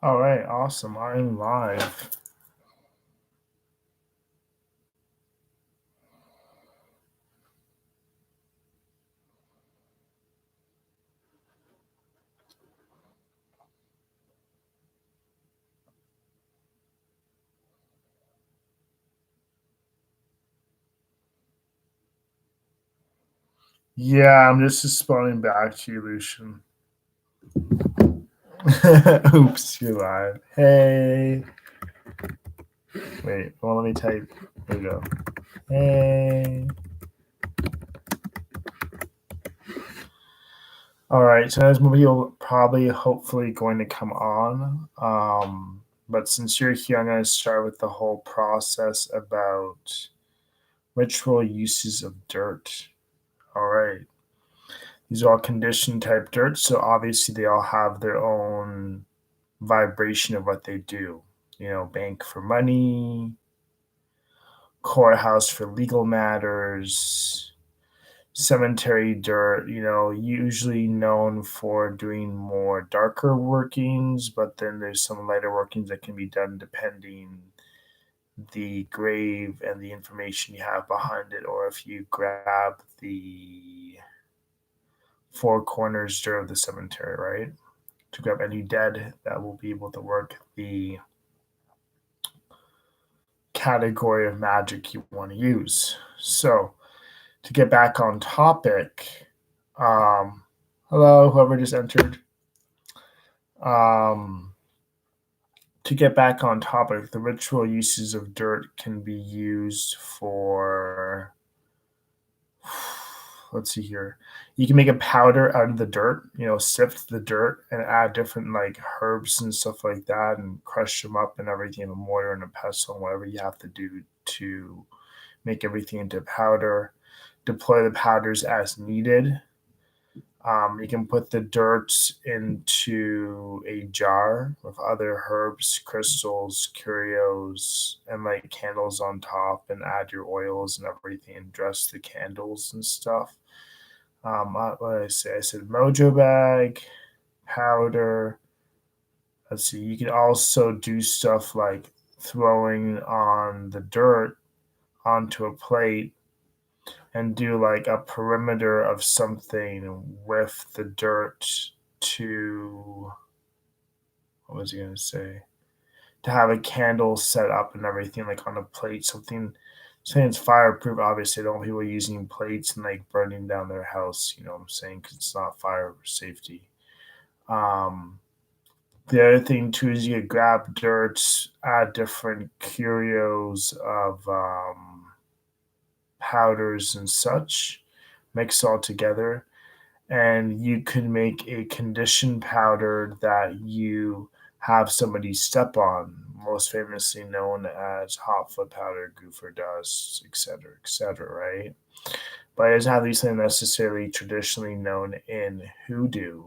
All right, awesome. I'm live. Yeah, I'm just responding back to you, Lucian. Oops, you're live. Hey. Wait, well, let me type. There we go. Hey. All right, so this movie will probably, hopefully, going to come on. But since you're here, I'm going to start with the whole process about ritual uses of dirt. All right. These are all condition type dirt, so obviously they all have their own vibration of what they do. Bank for money, courthouse for legal matters, cemetery dirt, usually known for doing more darker workings, but then there's some lighter workings that can be done depending the grave and the information you have behind it, or if you grab the four corners dirt of the cemetery, right? To grab any dead that will be able to work the category of magic you want to use. So, to get back on topic, um, hello, whoever just entered. Um, to get back on topic, the ritual uses of dirt can be used for, let's see here. You can make a powder out of the dirt, sift the dirt and add different like herbs and stuff like that and crush them up and everything in a mortar and a pestle and whatever you have to do to make everything into powder. Deploy the powders as needed. You can put the dirt into a jar with other herbs, crystals, curios, and like candles on top, and add your oils and everything, and dress the candles and stuff. What did I say? I said mojo bag, powder. Let's see. You can also do stuff like throwing on the dirt onto a plate and do like a perimeter of something with the dirt to, what was he going to say, to have a candle set up and everything like on a plate, something that's fireproof. Obviously, I don't want people using plates and like burning down their house, you know what I'm saying, because it's not fire safety. um the other thing too is you could grab dirt, add different curios of powders and such, mix all together, and you could make a conditioned powder that you have somebody step on, most famously known as hot foot powder, goofer dust, etc., right? But it doesn't have to be something necessarily traditionally known in hoodoo.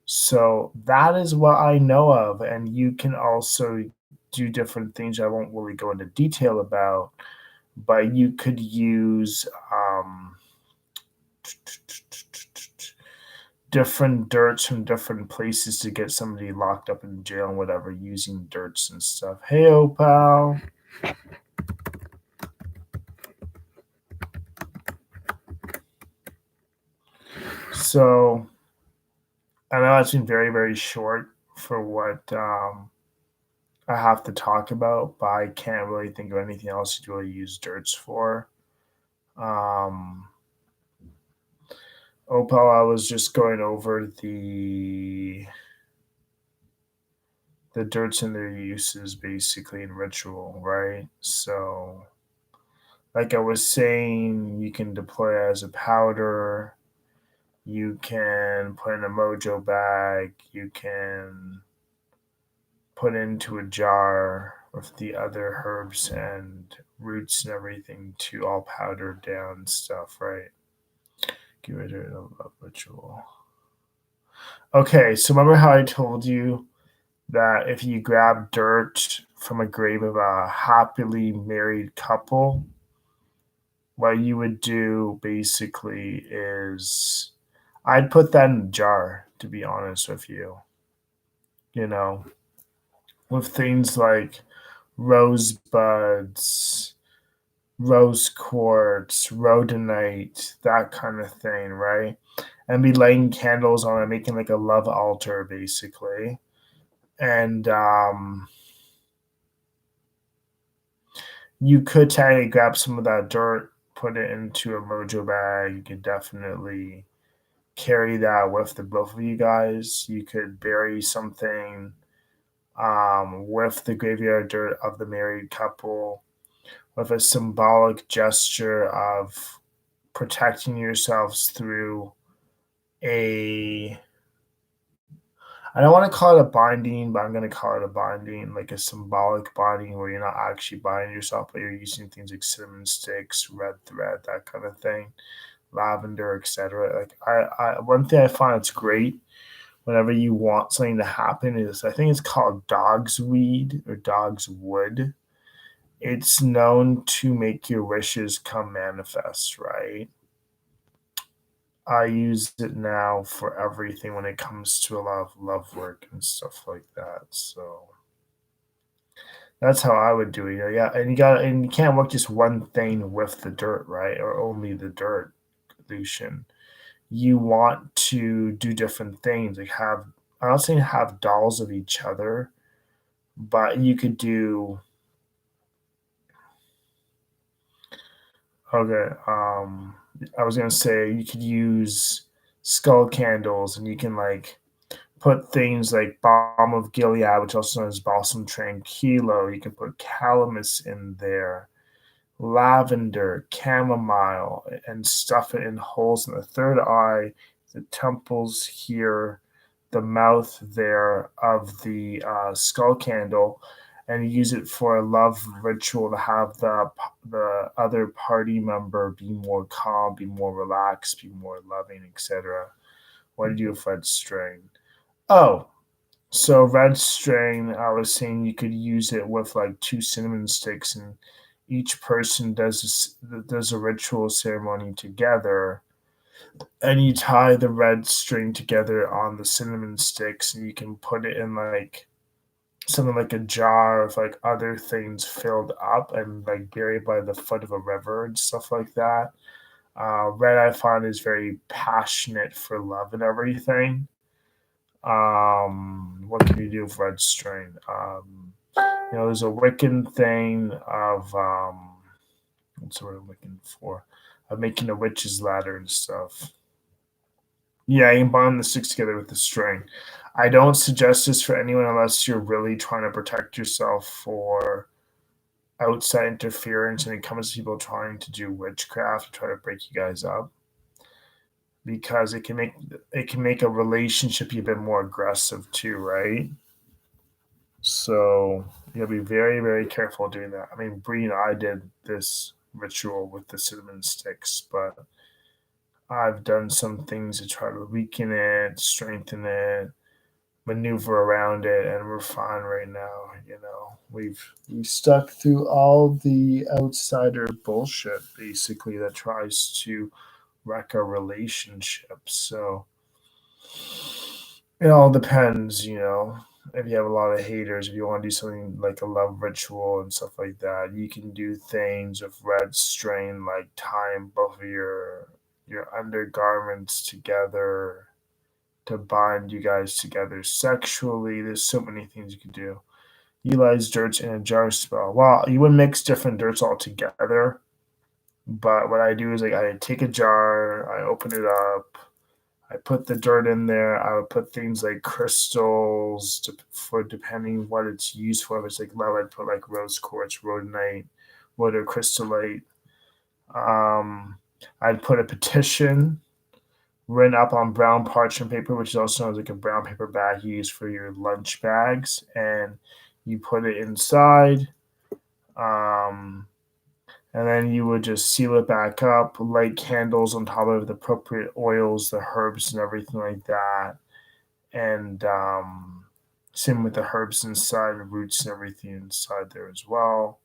So that is what I know of, and you can also do different things I won't really go into detail about, but you could use different dirts from different places to get somebody locked up in jail and whatever using dirts and stuff. Hey, Opal. So I know it's been very, very short for what I have to talk about, but I can't really think of anything else to really use dirts for. Um, Opal, I was just going over the dirts and their uses basically in ritual, right? So like I was saying, you can deploy as a powder, you can put in a mojo bag, you can put into a jar with the other herbs and roots and everything to all powdered down stuff, right? Give it a ritual. Okay, so remember how I told you that if you grab dirt from a grave of a happily married couple, what you would do basically is I'd put that in a jar, to be honest with you. You know, with things like rosebuds, rose quartz, rhodonite, that kind of thing, right? And be lighting candles on it, making like a love altar basically. And you could technically grab some of that dirt, put it into a mojo bag. You could definitely carry that with the both of you guys. You could bury something with the graveyard dirt of the married couple, with a symbolic gesture of protecting yourselves through a, I don't want to call it a binding, but I'm going to call it a binding, like a symbolic binding where you're not actually binding yourself, but you're using things like cinnamon sticks, red thread, that kind of thing, lavender, etc. Like one thing I find it's great whenever you want something to happen is, I think it's called dog's weed or dog's wood. It's known to make your wishes come manifest, right? I use it now for everything when it comes to a lot of love work and stuff like that. So that's how I would do it. Yeah, and you can't work just one thing with the dirt, right? Or only the dirt, Lucian. You want to do different things, like have, I'm not saying have dolls of each other, but you could do, okay, I was gonna say you could use skull candles, and you can like put things like Balm of Gilead, which also known as Balsam Tranquilo. You can put calamus in there, lavender, chamomile, and stuff it in holes in the third eye, the temples here, the mouth there of the skull candle, and use it for a love ritual to have the other party member be more calm, be more relaxed, be more loving, etc. What do you do with red string? Oh, so red string, I was saying you could use it with like two cinnamon sticks, and each person does a ritual ceremony together, and you tie the red string together on the cinnamon sticks, and you can put it in like something like a jar of like other things filled up and like buried by the foot of a river and stuff like that. Red, I find, is very passionate for love and everything. What can you do with red string? There's a Wiccan thing of what's the word I'm looking for? Of making a witch's ladder and stuff. Yeah, you can bind the sticks together with the string. I don't suggest this for anyone unless you're really trying to protect yourself for outside interference and it comes to people trying to do witchcraft to try to break you guys up. Because it can make a relationship a bit more aggressive too, right? So you gotta be very, very careful doing that. I mean, Bree and I did this ritual with the cinnamon sticks, but I've done some things to try to weaken it, strengthen it, maneuver around it, and we're fine right now. We stuck through all the outsider bullshit basically that tries to wreck our relationship. So it all depends, if you have a lot of haters, if you want to do something like a love ritual and stuff like that, you can do things with red string, like tying both of your undergarments together to bind you guys together sexually. There's so many things you can do. Utilize dirts in a jar spell. Well, you would mix different dirts all together, but what I do is like I take a jar, I open it up, I put the dirt in there. I would put things like crystals for depending what it's used for. If it's like lead, I'd put like rose quartz, rhodonite, crystallite. Um, I'd put a petition written up on brown parchment paper, which is also known as like a brown paper bag you use for your lunch bags, and you put it inside. Um, and then you would just seal it back up, light candles on top of the appropriate oils, the herbs, and everything like that. And same with the herbs inside, the roots and everything inside there as well.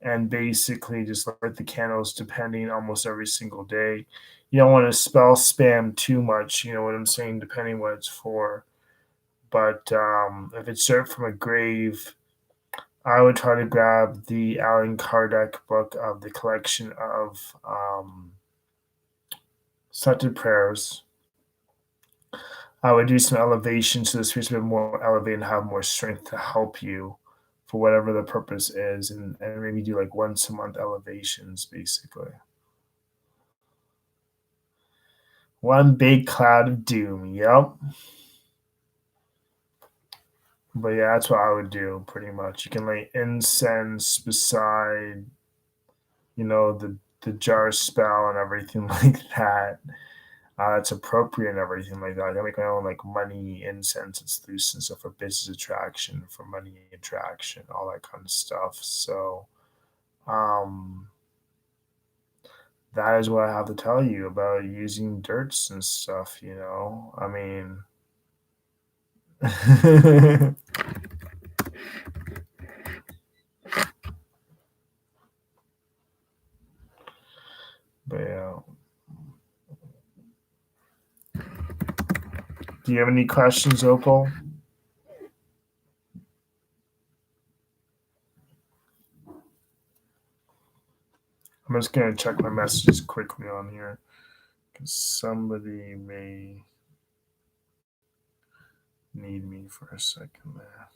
And basically just light the candles depending almost every single day. You don't want to spell spam too much, you know what I'm saying, depending what it's for. But if it's served from a grave, I would try to grab the Allan Kardec book of the collection of Scented Prayers. I would do some elevation so the spirit's a bit more elevated and have more strength to help you for whatever the purpose is, and maybe do like once a month elevations, basically. One big cloud of doom. Yep. But yeah, that's what I would do pretty much. You can lay incense beside, the jar spell and everything like that. It's appropriate and everything like that. I can make my own like money incense. It's loose and stuff for business attraction, for money attraction, all that kind of stuff. So, um, that is what I have to tell you about using dirts and stuff. I mean, but yeah. Do you have any questions, Opal? I'm just gonna check my messages quickly on here because somebody may need me for a second there.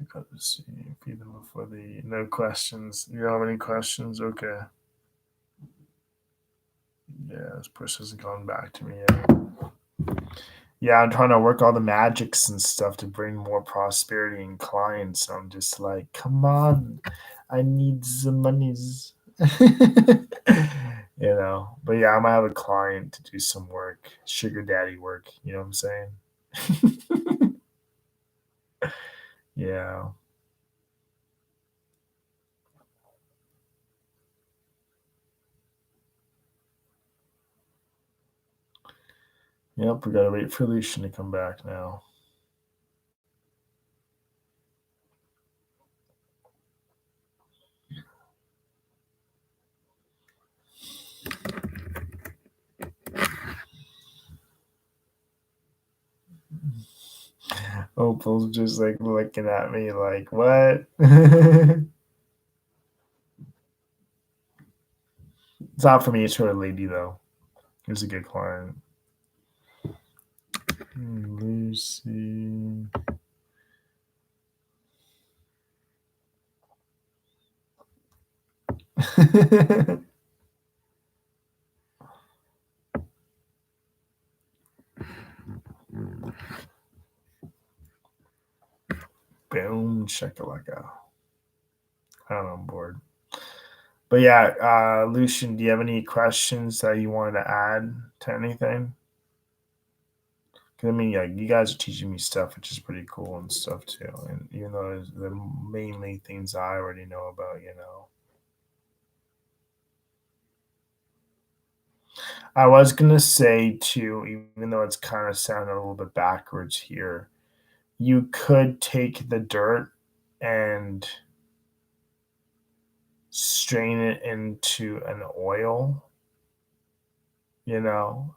I got to see even before the no questions. You don't have any questions? Okay. Yeah, this person hasn't gone back to me yet. Yeah, I'm trying to work all the magics and stuff to bring more prosperity and clients. I'm just like, come on, I need the monies. But yeah, I might have a client to do some work, sugar daddy work. You know what I'm saying? Yeah. Yep, we gotta wait for Lucian to come back now. Opal's just like looking at me like, what? It's not for me, it's for a lady though. He's a good client. Lucy. Boom, shakalaka. I'm bored. But yeah, Lucian, do you have any questions that you wanted to add to anything? 'Cause I mean, yeah, you guys are teaching me stuff, which is pretty cool and stuff too. And even though they're mainly things I already know about. I was gonna say too, even though it's kind of sounding a little bit backwards here, you could take the dirt and strain it into an oil, you know,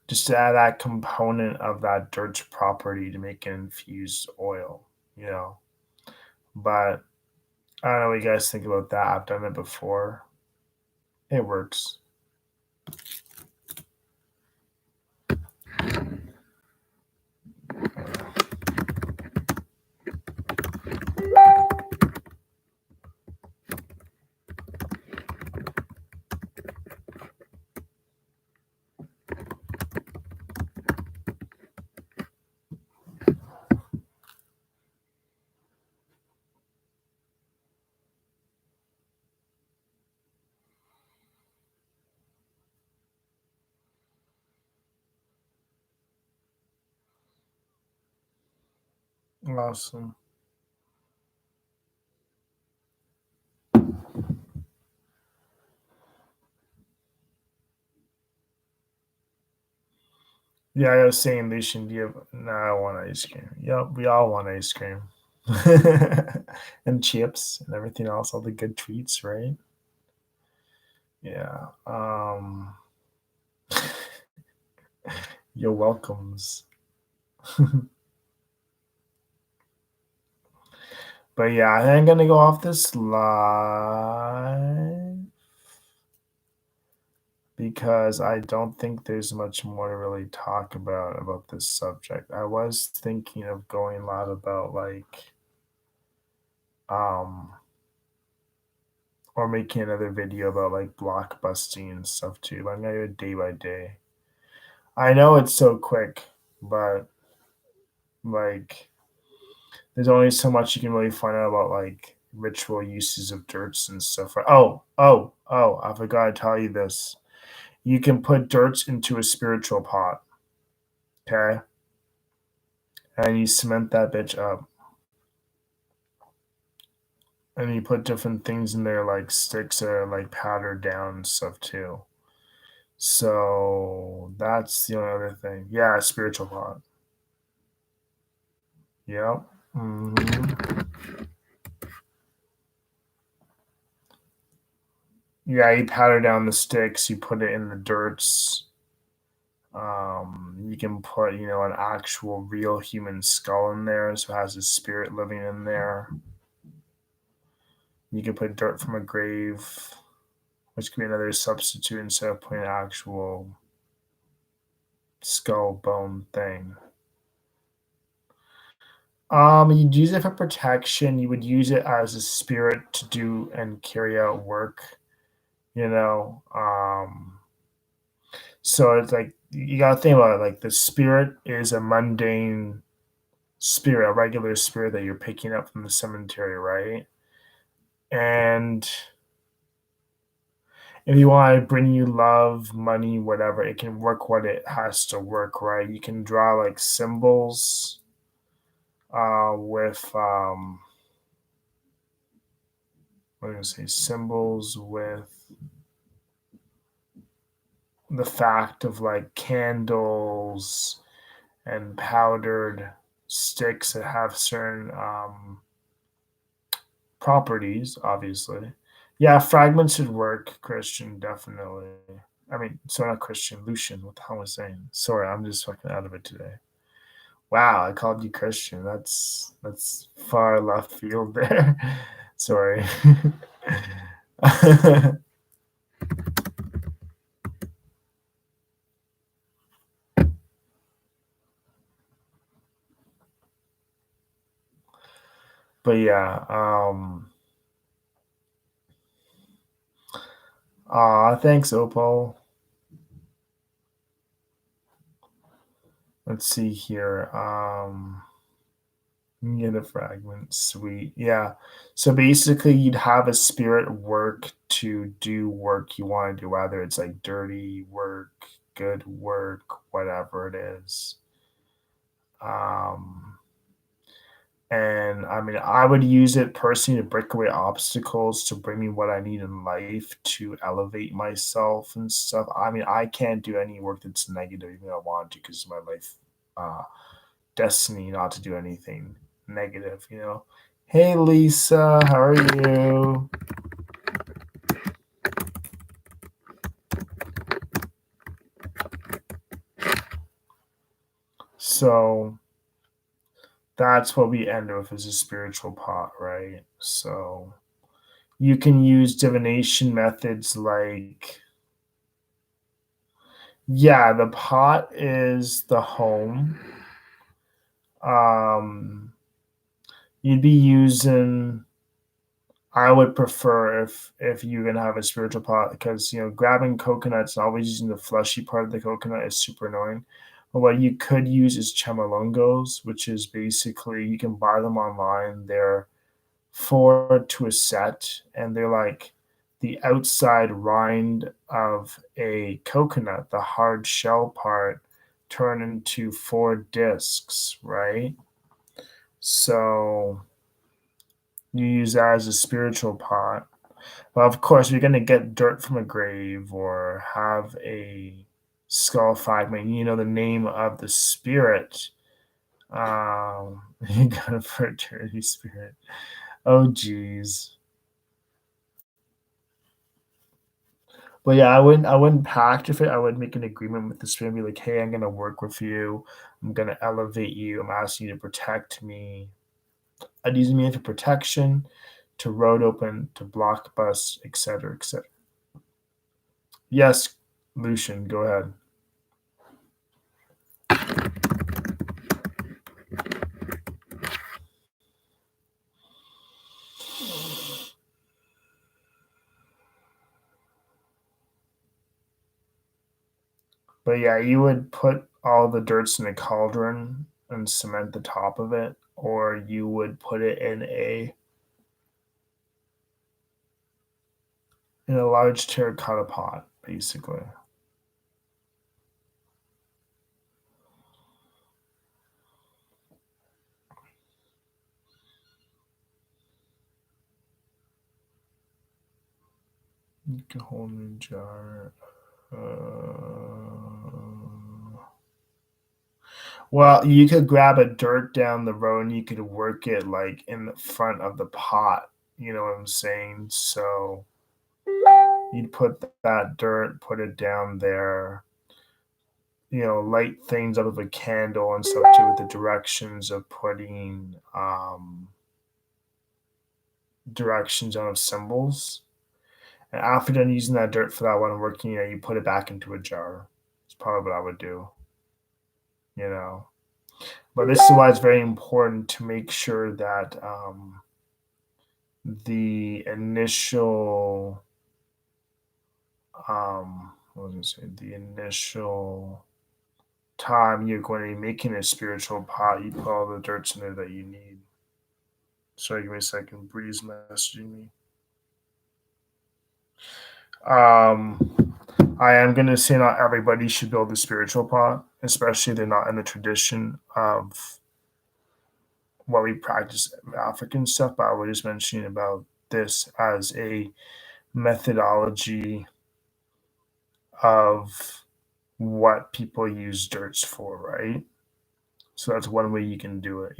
just to add that component of that dirt's property to make an infused oil, you know. But I don't know what you guys think about that. I've done it before. It works. Awesome. Yeah, I was saying, Lucian, do you have? No, I want ice cream. Yep, we all want ice cream. And chips and everything else, all the good treats, right? Yeah. You're welcomes. But yeah, I'm gonna go off this live because I don't think there's much more to really talk about this subject. I was thinking of going live about like um or making another video about like blockbusting and stuff too. But I'm gonna do it day by day. I know it's so quick, but like there's only so much you can really find out about like ritual uses of dirts and stuff. Oh, I forgot to tell you this. You can put dirts into a spiritual pot, okay? And you cement that bitch up. And you put different things in there like sticks that are like powdered down and stuff too. So that's the only other thing. Yeah, spiritual pot. Yep. Yeah, you powder down the sticks, you put it in the dirts. You can put, an actual real human skull in there, so it has a spirit living in there. You can put dirt from a grave, which could be another substitute instead of putting an actual skull bone thing. You'd use it for protection. You would use it as a spirit to do and carry out work. You know, so it's like you gotta think about it. Like the spirit is a mundane spirit, a regular spirit that you're picking up from the cemetery, right? And if you want to bring you love, money, whatever, it can work what it has to work, right? You can draw like symbols with what am I gonna say symbols with the fact of like candles and powdered sticks that have certain properties, obviously. Yeah, fragments would work, Christian, definitely. I mean, sorry, not Christian, Lucian. What the hell was I saying? Sorry, I'm just fucking out of it today. Wow, I called you Christian. That's far left field there. Sorry. But yeah, thanks, Opal. Let's see here. Get a fragment. Sweet. Yeah. So basically, you'd have a spirit work to do work you want to do, whether it's like dirty work, good work, whatever it is. Um, and I mean, I would use it personally to break away obstacles to bring me what I need in life to elevate myself and stuff. I mean, I can't do any work that's negative, even though I want to, because my life uh, destiny not to do anything negative. Hey Lisa, how are you? So that's what we end with is a spiritual pot, right? So you can use divination methods like, yeah, the pot is the home. Um, you'd be using I would prefer if you're gonna have a spiritual pot because grabbing coconuts and always using the fleshy part of the coconut is super annoying. But what you could use is chamalongos, which is basically you can buy them online. They're four to a set, and they're like the outside rind of a coconut, the hard shell part, turned into four discs, right? So you use that as a spiritual pot. Well, of course, you're gonna get dirt from a grave or have a skull fragment. You know the name of the spirit. You gotta put a dirty spirit. Oh, geez. But yeah, I wouldn't pact with it. I would make an agreement with the spirit and be like, "Hey, I'm gonna work with you. I'm gonna elevate you. I'm asking you to protect me." I'd use me for protection, to road open, to block bus, etc., etc. Yes, Lucian, go ahead. But yeah, you would put all the dirts in a cauldron and cement the top of it, or you would put it in a large terracotta pot, basically. You can hold in a jar. Well, you could grab a dirt down the road and you could work it like in the front of the pot. You know what I'm saying? So you'd put that dirt, put it down there, light things up with a candle and stuff too, with the directions of putting directions on of symbols. And after done using that dirt for that one working, you put it back into a jar. It's probably what I would do, you know. But this is why it's very important to make sure that the initial what was I say? The initial time you're going to be making a spiritual pot, you put all the dirts in there that you need. Sorry, give me a second. Breeze messaging me. I am going to say not everybody should build a spiritual pot, especially they're not in the tradition of what we practice African stuff. But I was just mentioning about this as a methodology of what people use dirts for, right? So that's one way you can do it.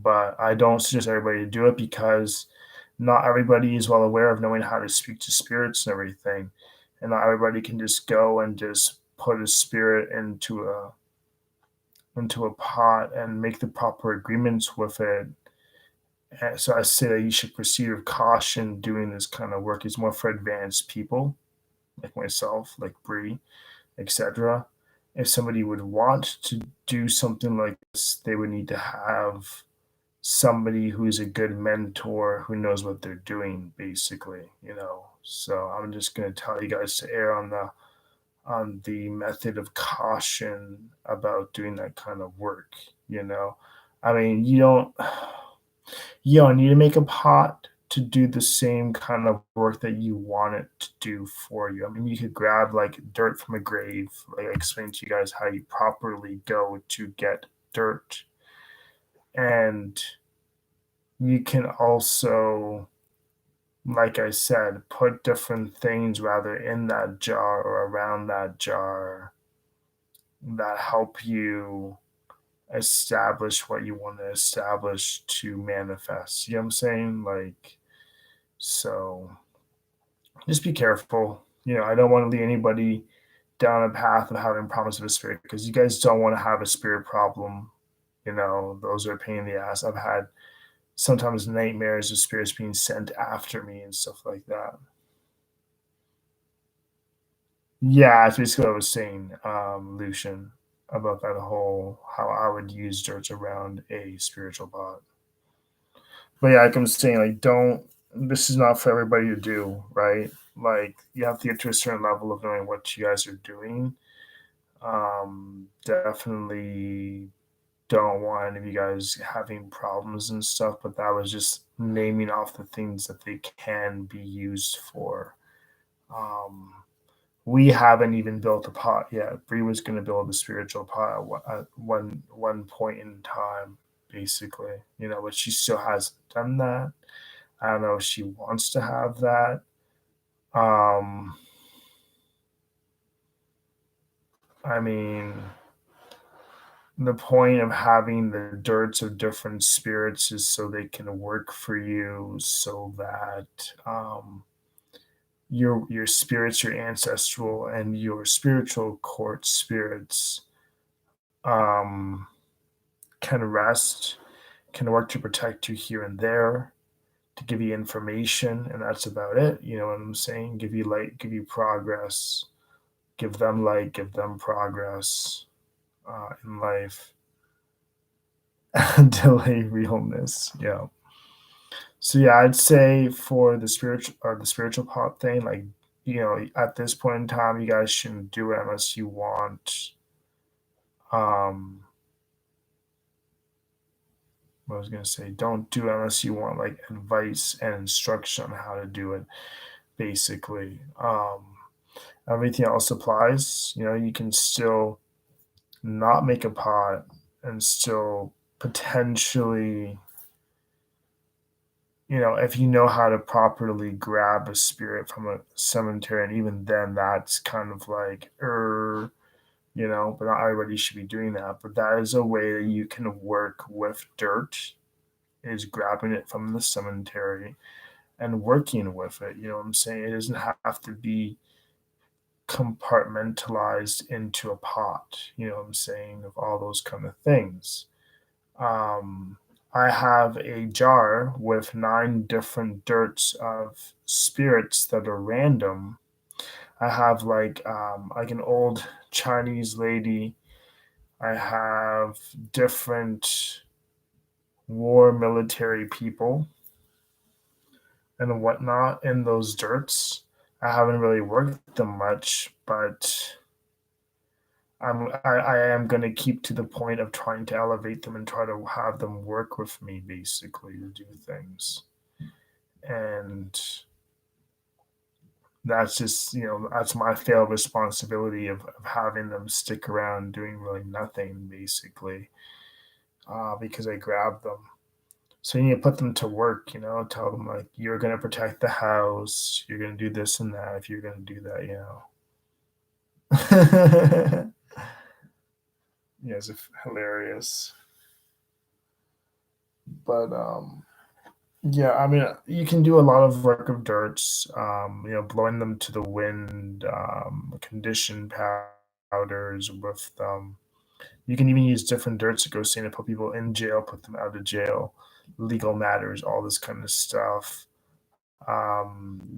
But I don't suggest everybody to do it because not everybody is well aware of knowing how to speak to spirits and everything. And not everybody can just go and just put a spirit into a pot and make the proper agreements with it. And so I say that you should proceed with caution doing this kind of work. It's more for advanced people like myself, like Bree, etc. If somebody would want to do something like this, they would need to have somebody who's a good mentor who knows what they're doing, basically. So I'm just going to tell you guys to err on the method of caution about doing that kind of work. I mean, you don't need to make a pot to do the same kind of work that you want it to do for you. I mean, you could grab like dirt from a grave, like I explained to you guys how you properly go to get dirt. And you can also, like I said, put different things rather in that jar or around that jar that help you establish what you want to establish to manifest. You know what I'm saying? So just be careful. I don't want to lead anybody down a path of having problems with a spirit because you guys don't want to have a spirit problem. Those are a pain in the ass. I've had sometimes nightmares of spirits being sent after me and stuff like that. Yeah, that's basically what I was saying, Lucian, about that whole how I would use dirts around a spiritual pot. But yeah, like I'm saying, like don't. This is not for everybody to do, right? Like you have to get to a certain level of knowing what you guys are doing. Definitely don't want any of you guys having problems and stuff. But that was just naming off the things that they can be used for. Um, we haven't even built a pot yet. Bree was going to build a spiritual pot at one point in time, basically. But she still hasn't done that. I don't know if she wants to have that. Um, I mean, the point of having the dirts of different spirits is so they can work for you, so that your spirits, your ancestral and your spiritual court spirits um, can rest, can work to protect you here and there, to give you information, and that's about it. You know what I'm saying? Give you light, give you progress, give them light, give them progress in life. Delay realness. Yeah. So yeah, I'd say for the spiritual part thing, like at this point in time, you guys shouldn't do it unless you want. Um, what I was gonna say, don't do it unless you want like advice and instruction on how to do it. Basically, everything else applies. You can still not make a pot and still potentially, if you know how to properly grab a spirit from a cemetery, and even then, that's kind of like, but not everybody should be doing that. But that is a way that you can work with dirt, is grabbing it from the cemetery and working with it. You know what I'm saying? It doesn't have to be compartmentalized into a pot. You know what I'm saying? Of all those kind of things. Um, I have a jar with 9 different dirts of spirits that are random. I have like an old Chinese lady. I have different war military people and whatnot in those dirts. I haven't really worked them much, but I am going to keep to the point of trying to elevate them and try to have them work with me basically to do things. And that's just, that's my failed responsibility of having them stick around doing really nothing basically, because I grabbed them. So you need to put them to work, tell them like, you're going to protect the house, you're going to do this and that, if you're going to do that. Yeah, it's hilarious. But yeah, I mean, you can do a lot of work of dirts, blowing them to the wind, conditioned powders with them. You can even use different dirts to go see to put people in jail, put them out of jail, legal matters, all this kind of stuff.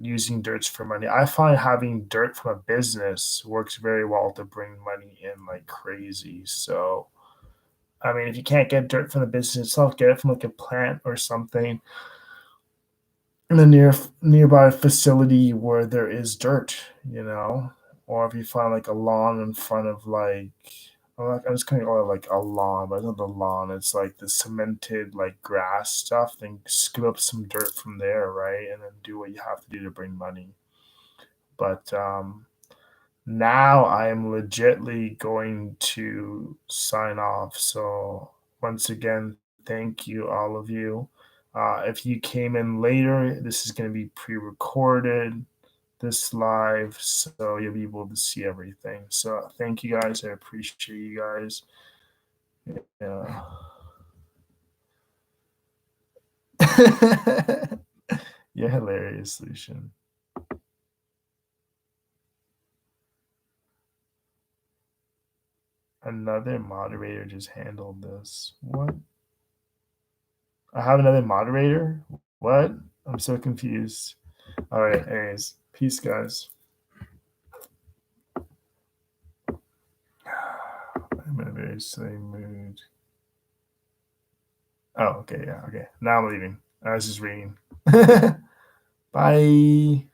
Using dirts for money. I find having dirt from a business works very well to bring money in like crazy. So, I mean, if you can't get dirt from the business itself, get it from like a plant or something in a nearby facility where there is dirt, or if you find like a lawn in front of I'm just gonna call it like a lawn, but it's not the lawn. It's like the cemented like grass stuff. Then scoop up some dirt from there, right, and then do what you have to do to bring money. But now I am legitly going to sign off. So once again, thank you, all of you. If you came in later, this is going to be pre-recorded, this live, so you'll be able to see everything. So thank you guys. I appreciate you guys. Yeah. You're hilarious, Lucian. Another moderator just handled this. What? I have another moderator? What? I'm so confused. All right, anyways. Peace, guys. I'm in a very silly mood. Oh, okay, yeah, okay. Now I'm leaving. I was just reading. Bye.